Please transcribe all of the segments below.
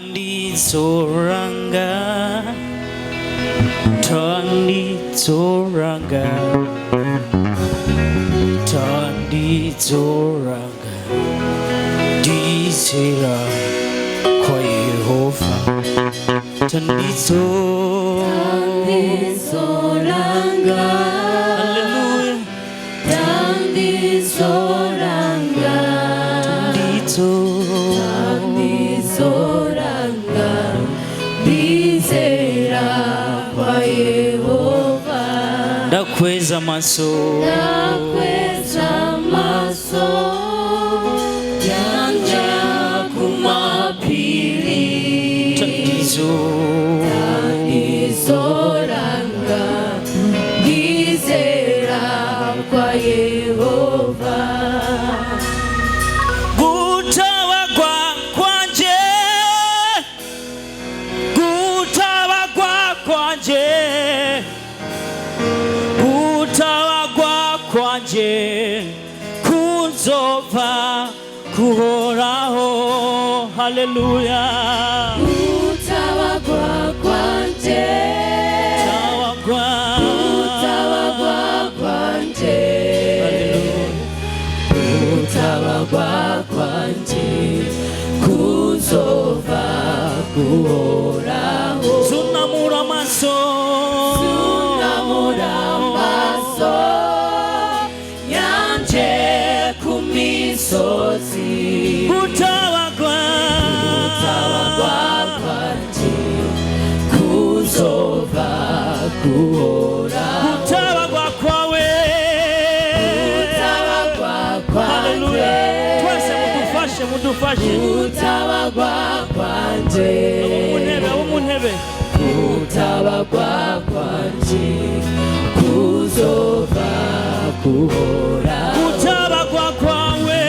Tandizoranga, Tandizoranga, Tandizoranga, Dizera kwa Yehova. Tandizoranga, Hallelujah. Tandizoranga, Tandizoranga, Dizera kwa Yehova. Ndakweza amaso, Ndakweza amaso yanje kumapiri. Tandizoranga, Dizera kwa Yehova. Gutawagwa kwanje, gutawagwa kwanje, gutawagwa kwanje kuzova kuhoraho. Hallelujah. Gutawagwa kwanje, gutawagwa kwanje, gutawagwa kwanje kuzova kuhoraho. Zunamura amaso, Zunamura amaso yanje kumisozi. gutawagwa Gutawagwa kwanje kuzova kuhoraho. gutawagwa kwawe. Gutawagwa kwanje, Hallelujah. Twese mudufashe. gutawagwa kwanje, Umuntebe. gutawagwa kwanje kuzova kuhoraho. Gutawagwa kwawe.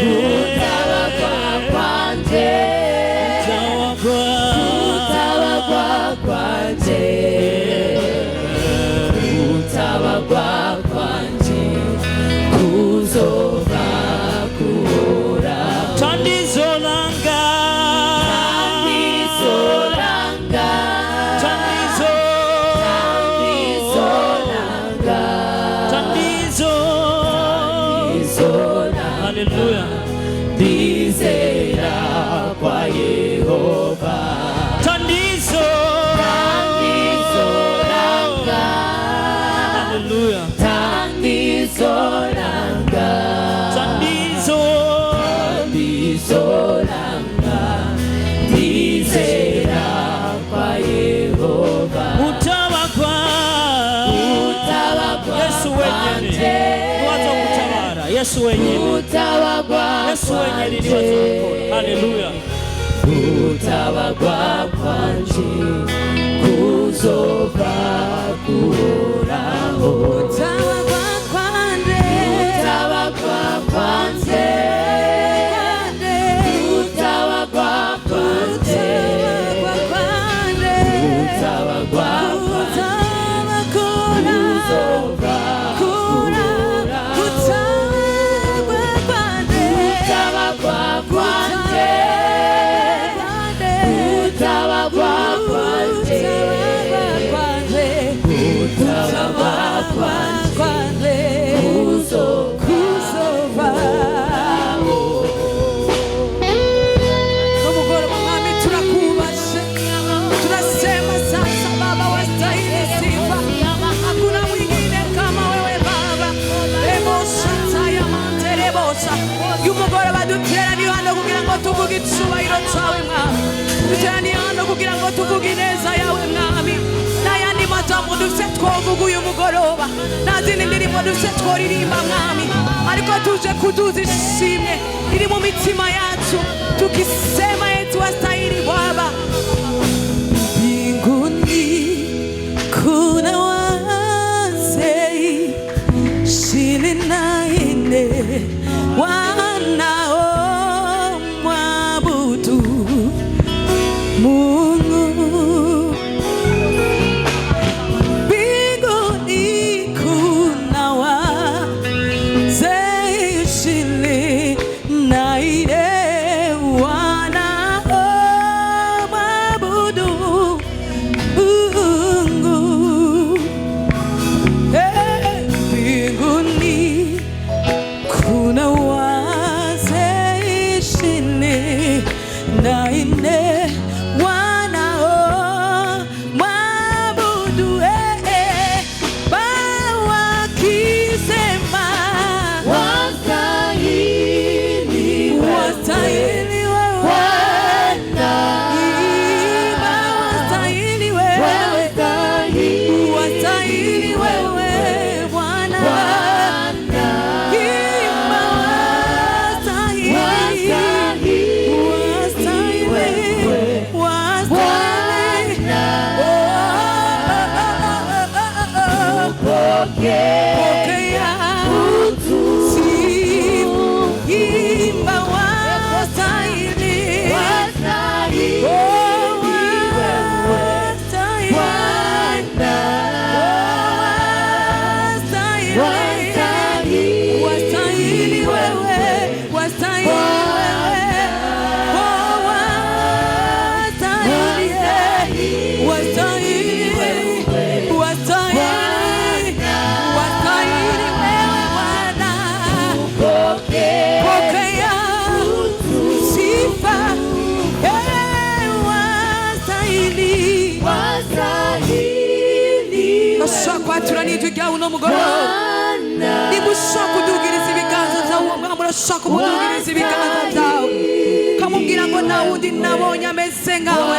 Gutawagwa kwanje, gutawagwa kwanje, gutawagwa kwanje kuzova kuhoraho. Tandizoranga, Tandizoranga, Tandizoranga, Tandizoranga, Hallelujah. Dizera kwa Yehova. Tandizoranga, Hallelujah. Tandizoranga, Tandizoranga, Dizera kwa Yehova. Gutawagwa. Gutawagwa Yesu wenyene kwanje, niwaza gutabara. Yesu wenyene gutawagwa niwaza kwanje, gukora. Hallelujah. gutawagwa kwanje kuzova kuhoraho. Gutawagwa kwanje, gutawagwa kwanje, gutawagwa kwanje, gutawagwa kwanje kuzova kuhoraho. Gutawagwa kwanje, gutawagwa kwanje, gutawagwa kwanje kuzova. Mugoroba mwami turakubashe, tunasema sasa Baba wastahili sifa, hakuna mwingine kama wewe Baba. Rebosha taya manterebosha, y'umugoroba duteraniye hano kugira ngo tuvuge icyubahiro cyawe mwami, duteraniye hano kugira ngo tuvuge ineza yawe mwami. N'ayandi majambo dufite twovuga uyu mugoroba, nta zindi ndirimbo dufite tworirimba mwami, ariko tuje kuduza ishimwe iri mu mitima yacu, tukisema eti wastahili Baba. Mbinguni kuna wazee 24 wanaomwabudu Mungu. Mbinguni kuna wazee 24 wanaomwabudu na ine wanao mwabudu wakisema wastahili wewe Bwana, wastahili wewe Bwana, turanijuga uno mugoroba nimushaka udugiriza ibiganza byawe murashaka udugiriza ibiganza byawe kamubwira ngo nta wundi nabonye ameze nkawe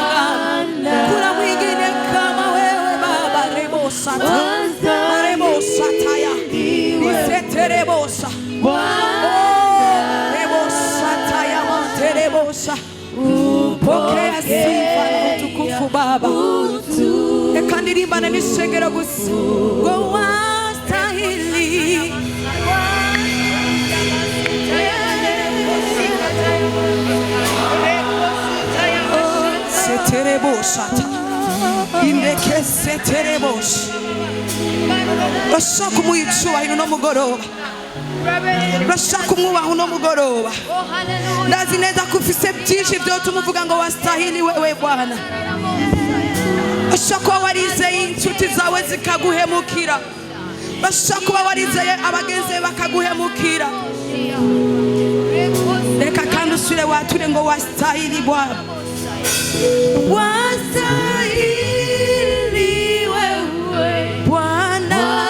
kura mwingine kama wewe baba rebosataya niseterebosa rebosataya monterebosa pokea sifa na utukufu Baba. Ekandirimbana nishengera gusa ngo wastahili seterebosa indeke seterebosa bashaka umuyicuba no mugoroba bashaka umwubaha uno mugoroba ndazi neza ko ufise byinshi byo tumuvuga ngo wastahili wewe Bwana. Bashaka warizeye inshuti zawe zikaguhemukira, bashaka warizeye abagenzi bakaguhemukira. Reka kandi usure wature ngo wastahili Bwana, wastahili wewe Bwana.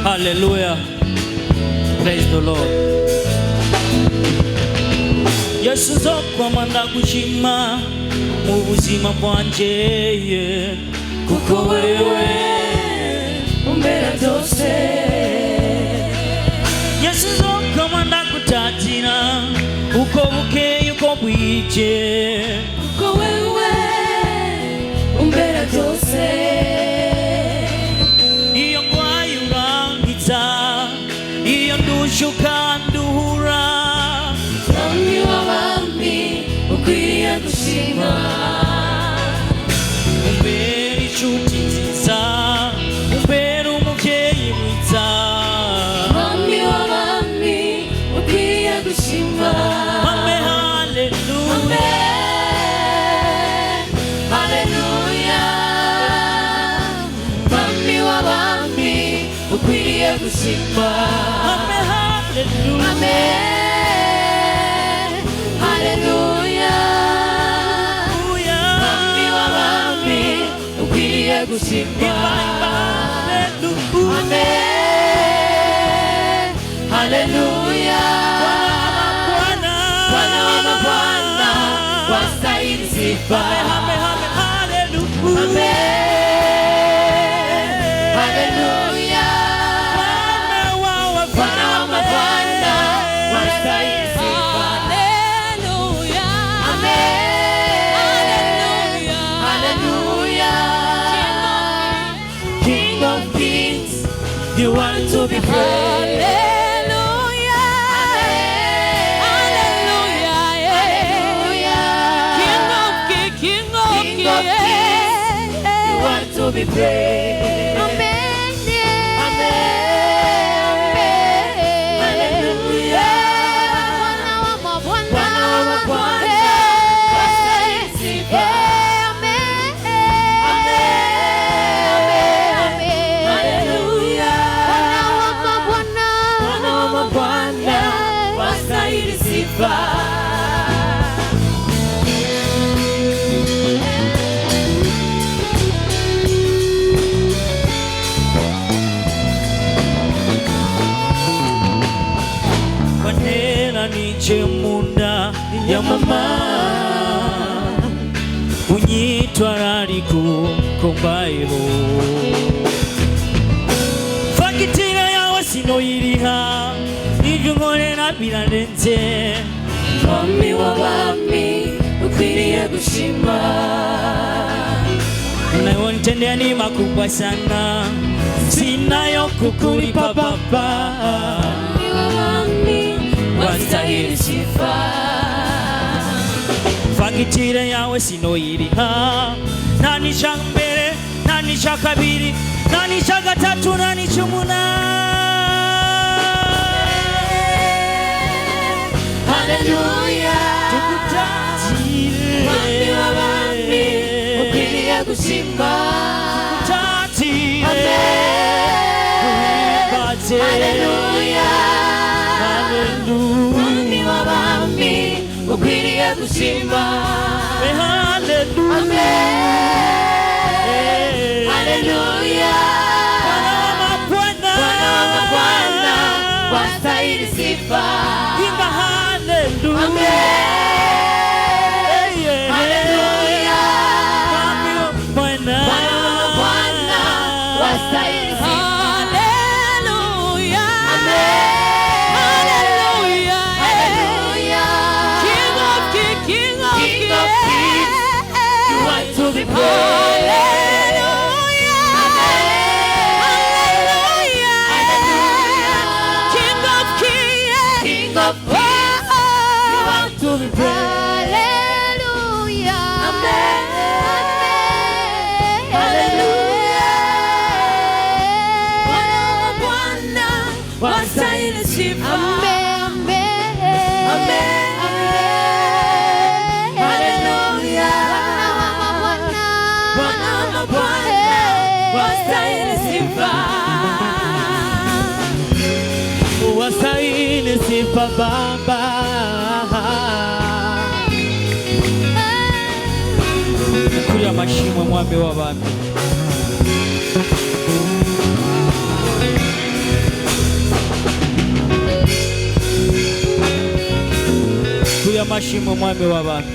Hallelujah. Praise the Lord. Yesu zokwa manda kushima mu buzima bwanje kuko wewe umbera byose. Yesu zokwa manda kutatira uko bukeye uko bwije kuko wewe umbera byose. Iyo ndushuka nduhura Mwami w'abami ukwiye gushima, umbera inshuti nziza, umbera umubyeyi mwiza. Mwami w'abami ukwiye gushima. Amen, hallelujah. Mwami w'abami ukwiye gushima. Amen, hallelujah. Hallelujah. Mwami w'abami ukwiye gushima. Amen, hallelujah. Bwana wa mabwana sifa. Amen, amen, hallelujah. Haleluya. Bwana wa mabwana wastahili sifa. Haleluya. King of kings, you want to be praised. To be praised. Amen. Amen. Hallelujah. Bwana wa mabwana wastahili sifa. Amen. Hallelujah. Bwana wa mabwana wastahili sifa. Niche munda ya mama unyitwarariko kombayeho fagitira yawe sinoyiriha ivyo nkorera birarenze. Mwami w'abami ukwiriye gushima, unayonitendea ni makubwa sana, sinayo kukulipa baba. wastahili sifa. Fagitire yawe sinoyiriha, nani cha mbere, nani cha kabiri, nani cha gatatu, nani Haleluya. Tukutatire Mwami w'abami ukwiriye gushima. Tukutatire Haleluya. Mwami w'abami ukwiriye gushima. Haleluya. Bwana wa mabwana wastahili sifa. Haleluya. Bwana wa mabwana wastahili sifa. To be praised. King of kings, you want to be praised. Amen. Hallelujah. Bwana wastahili sifa. Wastahili sifa Baba, kulia mashimo mwami w'abami. Kulia mashimo mwami w'abami.